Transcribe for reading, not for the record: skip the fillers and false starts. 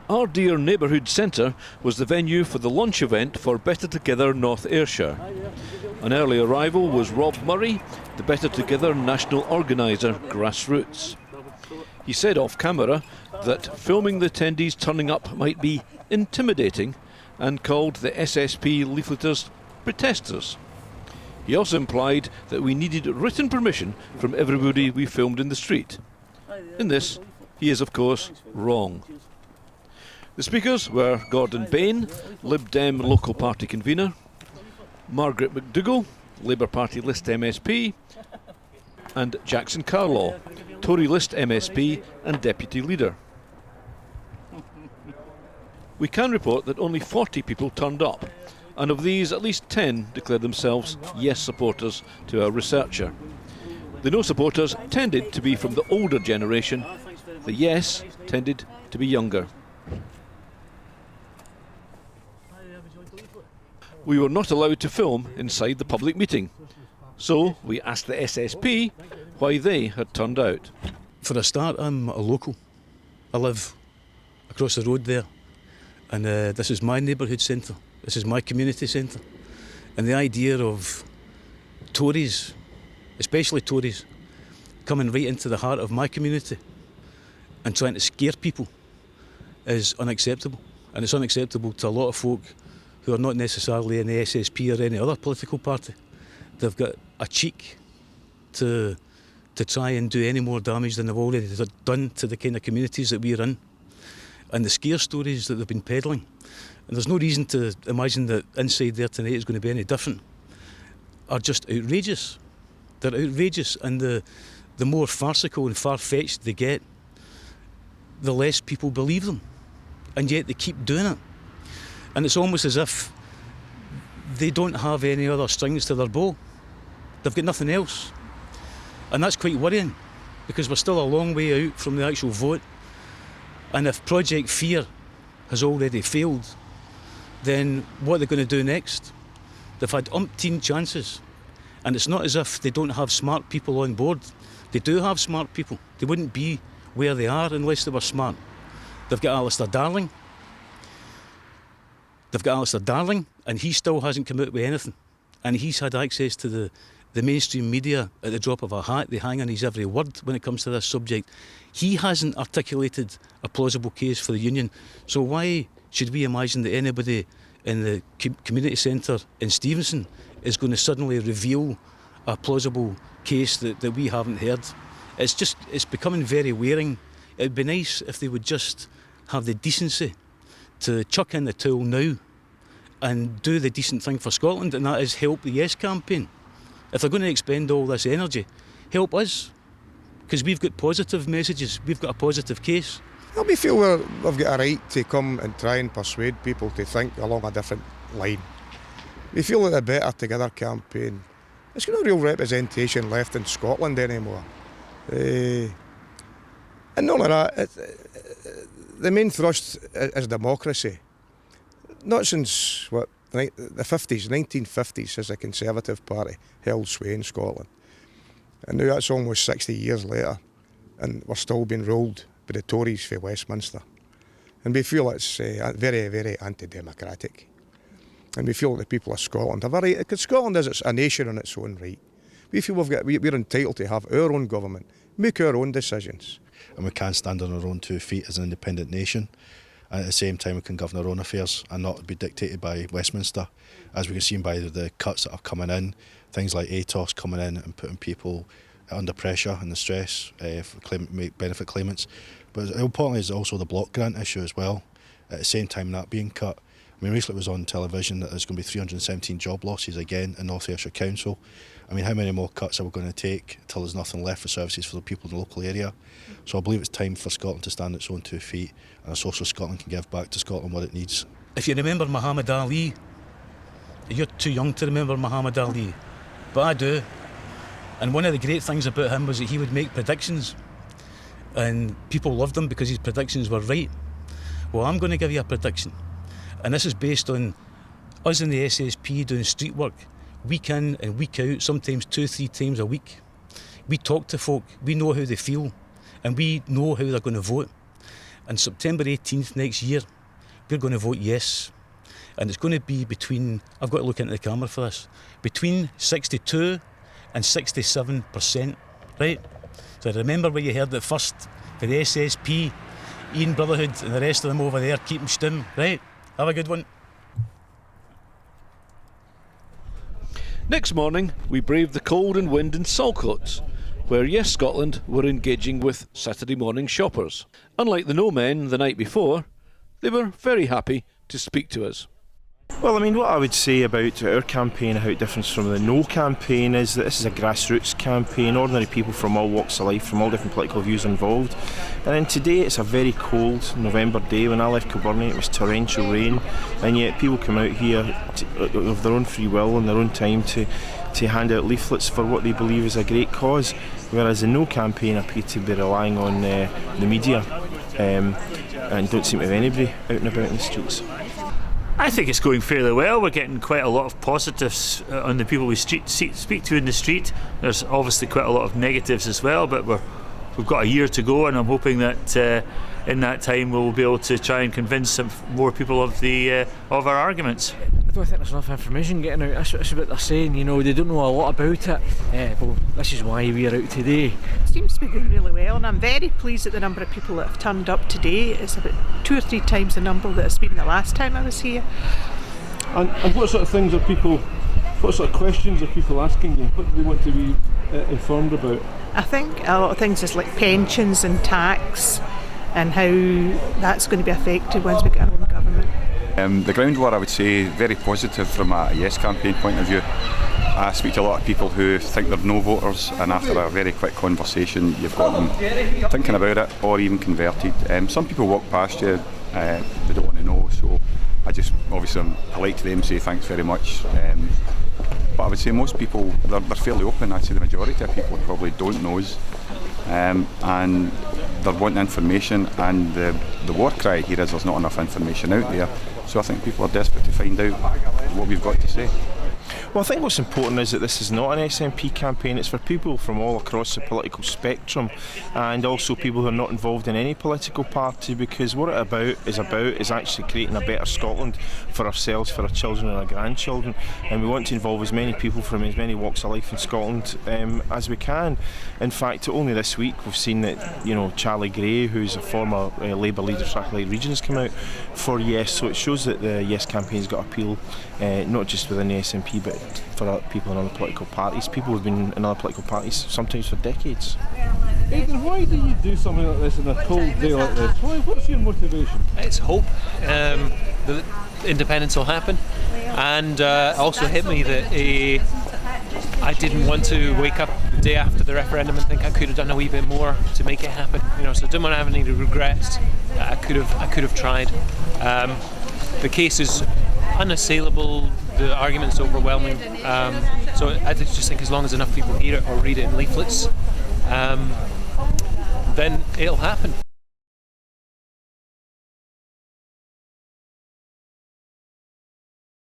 Our Dear Neighbourhood Centre was the venue for the launch event for Better Together North Ayrshire. An early arrival was Rob Murray, the Better Together national organiser, Grassroots. He said off camera that filming the attendees turning up might be intimidating and called the SSP leafleters protesters. He also implied that we needed written permission from everybody we filmed in the street. In this, he is of course wrong. The speakers were Gordon Bain, Lib Dem local party convener, Margaret McDougall, Labour Party List MSP, and Jackson Carlaw, Tory List MSP and Deputy Leader. We can report that only 40 people turned up, and of these at least 10 declared themselves Yes supporters to our researcher. The No supporters tended to be from the older generation, the Yes tended to be younger. We were not allowed to film inside the public meeting, so we asked the SSP why they had turned out. For a start, I'm a local. I live across the road there, and this is my neighbourhood centre. This is my community centre. And the idea of Tories, especially Tories, coming right into the heart of my community and trying to scare people is unacceptable. And it's unacceptable to a lot of folk who are not necessarily in the SSP or any other political party. They've got a cheek to try and do any more damage than they've already done to the kind of communities that we're in. And the scare stories that they've been peddling, and there's no reason to imagine that inside there tonight is going to be any different, are just outrageous. They're outrageous, and the more farcical and far-fetched they get, the less people believe them. And yet they keep doing it. And it's almost as if they don't have any other strings to their bow. They've got nothing else. And that's quite worrying, because we're still a long way out from the actual vote. And if Project Fear has already failed, then what are they going to do next? They've had umpteen chances. And it's not as if they don't have smart people on board. They do have smart people. They wouldn't be where they are unless they were smart. They've got Alistair Darling. And he still hasn't come out with anything. And he's had access to the mainstream media at the drop of a hat. They hang on his every word when it comes to this subject. He hasn't articulated a plausible case for the union. So why should we imagine that anybody in the community centre in Stevenson is going to suddenly reveal a plausible case that we haven't heard? It's becoming very wearing. It'd be nice if they would just have the decency to chuck in the tool now and do the decent thing for Scotland, and that is help the Yes campaign. If they're going to expend all this energy, help us, because we've got positive messages, we've got a positive case. Well, we feel we've got a right to come and try and persuade people to think along a different line. We feel that the Better Together campaign, it's got no real representation left in Scotland anymore. And not only that, the main thrust is democracy. Not since, the 50s, 1950s, as a Conservative Party held sway in Scotland. And now that's almost 60 years later, and we're still being ruled by the Tories for Westminster. And we feel it's very, very anti-democratic. And we feel that the people of Scotland have a right, because Scotland is a nation on its own right. We feel we're entitled to have our own government, make our own decisions. And we can stand on our own 2 feet as an independent nation. And at the same time, we can govern our own affairs and not be dictated by Westminster, as we can see by the cuts that are coming in, things like ATOS coming in and putting people under pressure and the stress for benefit claimants. But importantly is also the block grant issue as well, at the same time that being cut. I mean, recently it was on television that there's going to be 317 job losses again in North Ayrshire Council. I mean, how many more cuts are we going to take until there's nothing left for services for the people in the local area? So I believe it's time for Scotland to stand on its own 2 feet, and a social Scotland can give back to Scotland what it needs. If you remember Muhammad Ali, you're too young to remember Muhammad Ali, but I do. And one of the great things about him was that he would make predictions, and people loved him because his predictions were right. Well, I'm going to give you a prediction, and this is based on us in the SSP doing street work, week in and week out, sometimes 2-3 times a week. We talk to folk, we know how they feel, and we know how they're going to vote. And September 18th next year, we're going to vote yes. And it's going to be between, I've got to look into the camera for this, between 62 and 67%, right? So remember where you heard it first, for the SSP, Ian Brotherhood and the rest of them over there, keep them stum, right? Have a good one. Next morning, we braved the cold and wind in Saltcoats, where Yes Scotland were engaging with Saturday morning shoppers. Unlike the No Men the night before, they were very happy to speak to us. Well, I mean, what I would say about our campaign, how it differs from the No campaign, is that this is a grassroots campaign. Ordinary people from all walks of life, from all different political views involved. And then today it's a very cold November day. When I left Kilburnie it was torrential rain, and yet people come out here of their own free will and their own time to hand out leaflets for what they believe is a great cause. Whereas the No campaign appear to be relying on the media and don't seem to have anybody out and about in the streets. I think it's going fairly well. We're getting quite a lot of positives on the people we speak to in the street. There's obviously quite a lot of negatives as well, but we've got a year to go, and I'm hoping that in that time we'll be able to try and convince some more people of our arguments. I don't think there's enough information getting out. That's what they're saying. You know, they don't know a lot about it. Well, this is why we are out today. It seems to be going really well, and I'm very pleased at the number of people that have turned up today. It's about 2 or 3 times the number that has been the last time I was here. And what sort of things are people, what sort of questions are people asking you? What do they want to be informed about? I think a lot of things is like pensions and tax and how that's going to be affected once we get our own government. The ground war, I would say, very positive from a Yes campaign point of view. I speak to a lot of people who think they're no voters, and after a very quick conversation you've got them thinking about it or even converted. Some people walk past you, they don't want to know, so I just, obviously I'm polite to them, say thanks very much. But I would say most people, they're fairly open. I'd say the majority of people probably don't know us, and they're wanting information, and the war cry here is there's not enough information out there. So I think people are desperate to find out what we've got to say. Well, I think what's important is that this is not an SNP campaign. It's for people from all across the political spectrum, and also people who are not involved in any political party, because what it is actually creating a better Scotland for ourselves, for our children and our grandchildren, and we want to involve as many people from as many walks of life in Scotland as we can. In fact, only this week we've seen that, you know, Charlie Gray, who's a former Labour leader for Strathclyde Region, has come out for Yes, so it shows that the Yes campaign's got appeal, not just within the SNP but for other people in other political parties. People who've been in other political parties sometimes for decades. Aidan, why do you do something like this in a cold day like this? What's your motivation? It's hope that independence will happen, and also hit me that I didn't want to wake up the day after the referendum and think I could have done a wee bit more to make it happen. You know, so I didn't want to have any regrets. I could have tried. The case is unassailable. The argument's overwhelming. So I just think as long as enough people hear it or read it in leaflets, then it'll happen.